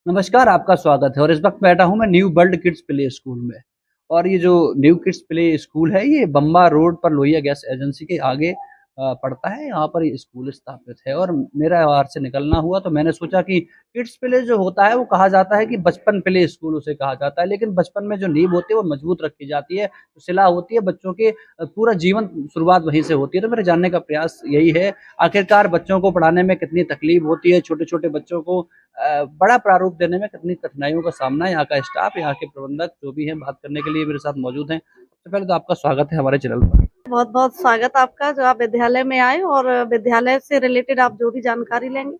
नमस्कार, आपका स्वागत है और इस वक्त बैठा हूँ मैं new world kids play school में। और ये जो न्यू किड्स प्ले स्कूल है ये बम्बा रोड पर लोहिया गैस एजेंसी के आगे पड़ता है। यहाँ पर ये स्कूल स्थापित है और मेरा यहाँ से निकलना हुआ तो मैंने सोचा कि किड्स प्ले जो होता है वो कहा जाता है कि बचपन प्ले स्कूल उसे कहा जाता है, लेकिन बचपन में जो नींव होती है वो मजबूत रखी जाती है, जो शिला होती है बच्चों के पूरा जीवन शुरुआत वहीं से होती है। तो मेरे जानने का प्रयास यही है आखिरकार बच्चों को पढ़ाने में कितनी तकलीफ होती है, छोटे छोटे बच्चों को बड़ा प्रारूप देने में कितनी कठिनाइयों का सामना है। यहाँ का स्टाफ, यहाँ के प्रबंधक जो भी हैं बात करने के लिए मेरे साथ मौजूद हैं। सबसे पहले तो आपका स्वागत है हमारे चैनल पर। बहुत बहुत स्वागत आपका, जो आप विद्यालय में आए और विद्यालय से रिलेटेड आप जो भी जानकारी लेंगे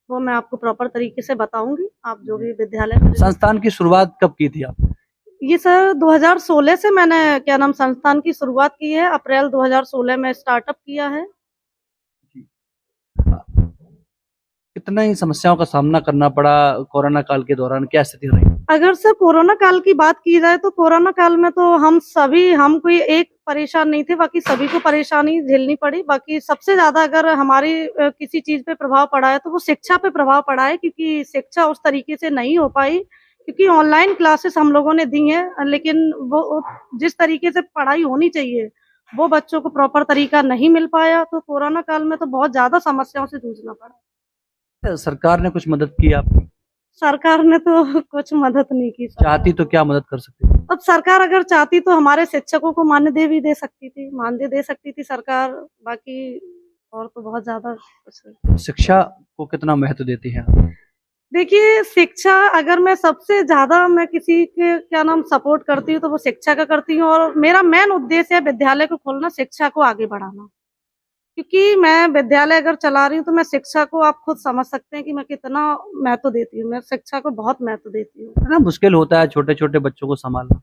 वो मैं आपको प्रॉपर तरीके से बताऊंगी। आप जो भी विद्यालय संस्थान की शुरुआत कब की थी आपने? ये सर 2016 से मैंने संस्थान की शुरुआत की है। अप्रैल 2016 में स्टार्टअप किया है। कितना ही समस्याओं का सामना करना पड़ा कोरोना काल के दौरान, क्या स्थिति रही? अगर सर कोरोना काल की बात की जाए तो कोरोना काल में तो हम कोई एक परेशान नहीं थे, बाकी सभी को परेशानी झेलनी पड़ी। बाकी सबसे ज्यादा अगर हमारी किसी चीज पे प्रभाव पड़ा है तो वो शिक्षा पे प्रभाव पड़ा है, क्योंकि शिक्षा उस तरीके से नहीं हो पाई, क्योंकि ऑनलाइन क्लासेस हम लोगों ने दी हैं, लेकिन वो जिस तरीके से पढ़ाई होनी चाहिए वो बच्चों को प्रॉपर तरीका नहीं मिल पाया। तो कोरोना काल में तो बहुत ज्यादा समस्याओं से जूझना पड़ा। सरकार ने कुछ मदद की आपकी? सरकार ने तो कुछ मदद नहीं की। चाहती तो क्या मदद कर सकती थी? अब सरकार अगर चाहती तो हमारे शिक्षकों को मानदेय भी दे सकती थी, मानदेय दे सकती थी सरकार। बाकी और तो बहुत ज्यादा कुछ। शिक्षा को कितना महत्व देती है? देखिए, शिक्षा अगर मैं सबसे ज्यादा मैं किसी के सपोर्ट करती हूँ तो वो शिक्षा का करती हूँ, और मेरा मेन उद्देश्य है विद्यालय को खोलना, शिक्षा को आगे बढ़ाना। क्योंकि मैं विद्यालय अगर चला रही हूँ तो मैं शिक्षा को, आप खुद समझ सकते हैं कि मैं कितना महत्व देती हूँ। मैं शिक्षा को बहुत महत्व देती हूँ। ना मुश्किल होता है छोटे छोटे बच्चों को संभालना?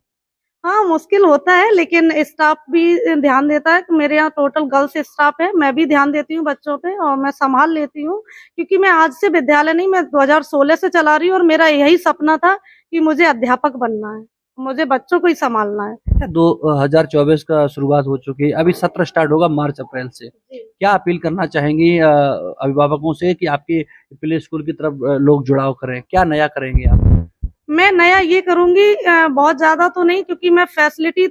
हाँ, मुश्किल होता है, लेकिन स्टाफ भी ध्यान देता है। मेरे यहाँ टोटल गर्ल्स स्टाफ है, मैं भी ध्यान देती हूँ बच्चों पे और मैं संभाल लेती हूँ। क्योंकि मैं आज से विद्यालय नहीं, मैं 2016 से चला रही हूँ और मेरा यही सपना था कि मुझे अध्यापक बनना है, मुझे बच्चों को ही संभालना है। 2024 का शुरुआत हो चुकी है, अभी सत्र स्टार्ट होगा मार्च अप्रैल से। क्या अपील करना चाहेंगी अभिभावकों से कि आपके प्ले स्कूल की तरफ लोग जुड़ाव करें? क्या नया करेंगे आप? मैं नया ये करूंगी, बहुत ज्यादा तो नहीं, क्योंकि मैं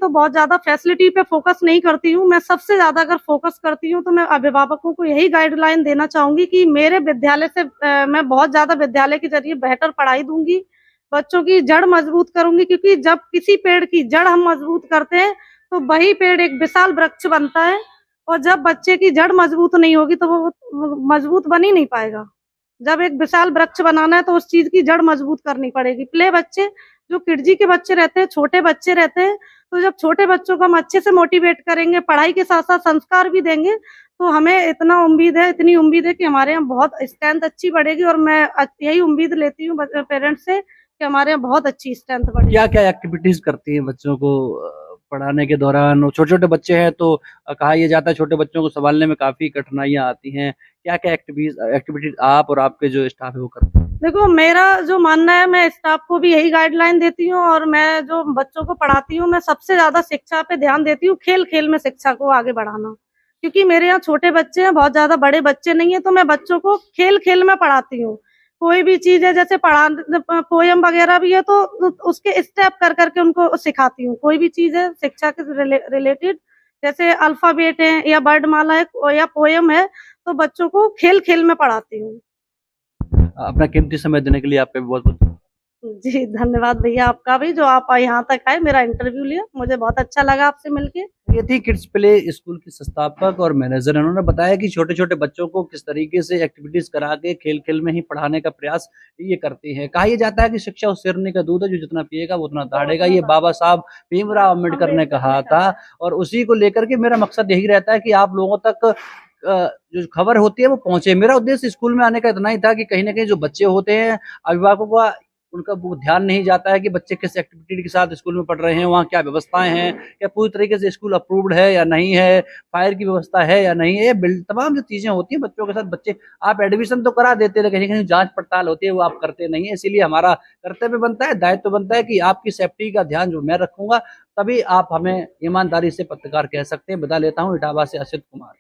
बहुत ज्यादा फैसिलिटी पे फोकस नहीं करती हूँ। मैं सबसे ज्यादा अगर फोकस करती हूँ तो मैं अभिभावकों को यही गाइडलाइन देना चाहूंगी कि मेरे विद्यालय से मैं बहुत ज्यादा विद्यालय के जरिए बेहतर पढ़ाई दूंगी, बच्चों की जड़ मजबूत करूंगी। क्योंकि जब किसी पेड़ की जड़ हम मजबूत करते हैं तो वही पेड़ एक विशाल वृक्ष बनता है, और जब बच्चे की जड़ मजबूत नहीं होगी तो वो मजबूत बन ही नहीं पाएगा। जब एक विशाल वृक्ष बनाना है तो उस चीज की जड़ मजबूत करनी पड़ेगी। प्ले बच्चे, जो किडजी के बच्चे रहते हैं, छोटे बच्चे रहते हैं, तो जब छोटे बच्चों को हम अच्छे से मोटिवेट करेंगे, पढ़ाई के साथ साथ संस्कार भी देंगे, तो हमें इतनी उम्मीद है कि हमारे यहाँ बहुत स्ट्रेंथ अच्छी बढ़ेगी। और मैं यही उम्मीद लेती हूँ पेरेंट्स से कि हमारे यहाँ बहुत अच्छी स्ट्रेंथ बढ़ेगी। क्या क्या एक्टिविटीज करती हैं बच्चों को पढ़ाने के दौरान? छोटे छोटे बच्चे हैं तो कहा यह जाता है छोटे बच्चों को संभालने में काफी कठिनाइयां आती हैं। क्या क्या एक्टिविटीज आप और आपके जो स्टाफ है वो करते हैं? देखो, मेरा जो मानना है, मैं स्टाफ को भी यही गाइडलाइन देती हूँ, और मैं जो बच्चों को पढ़ाती हूँ, मैं सबसे ज्यादा शिक्षा पे ध्यान देती हूँ, खेल खेल में शिक्षा को आगे बढ़ाना। क्योंकि मेरे यहाँ छोटे बच्चे हैं, बहुत ज्यादा बड़े बच्चे नहीं है, तो मैं बच्चों को खेल खेल में पढ़ाती हूँ। कोई भी चीज है, जैसे पोयम वगैरह भी है तो उसके स्टेप कर करके उनको सिखाती हूँ। कोई भी चीज है शिक्षा के रिलेटेड, जैसे अल्फाबेट है या वर्णमाला है या पोयम है, तो बच्चों को खेल खेल में पढ़ाती हूँ। अपना कीमती समय देने के लिए आपका भी बहुत बहुत जी, धन्यवाद भैया आपका भी, जो आप यहाँ तक आए, मेरा इंटरव्यू लिया, मुझे बहुत अच्छा लगा आपसे मिलके। ये थी किड्स प्ले स्कूल की संस्थापक और मैनेजर। उन्होंने बताया कि छोटे छोटे बच्चों को किस तरीके से एक्टिविटीज करा के खेल खेल में ही पढ़ाने का प्रयास ये करती है। कहा यह जाता है कि शिक्षा उस शेरनी का दूध है जो जितना पिएगा वो उतना दहाड़ेगा। ये बाबा साहब भीमराव अम्बेडकर ने कहा था और उसी को लेकर के मेरा मकसद यही रहता है कि आप लोगों तक जो खबर होती है वो पहुंचे। मेरा उद्देश्य स्कूल में आने का इतना ही था कि कहीं ना कहीं जो बच्चे होते हैं, अभिभावकों का उनका वो ध्यान नहीं जाता है कि बच्चे किस एक्टिविटी के साथ स्कूल में पढ़ रहे हैं, वहाँ क्या व्यवस्थाएं हैं, क्या पूरी तरीके से स्कूल अप्रूव्ड है या नहीं है, फायर की व्यवस्था है या नहीं है, तमाम जो चीजें होती हैं बच्चों के साथ। बच्चे आप एडमिशन तो करा देते हैं, कहीं कहीं जांच पड़ताल होती है वो आप करते नहीं है। इसीलिए हमारा कर्तव्य बनता है, दायित्व बनता है कि आपकी सेफ्टी का ध्यान जो मैं रखूंगा, तभी आप हमें ईमानदारी से पत्रकार कह सकते हैं। बता लेता हूँ, इटावा से असित कुमार।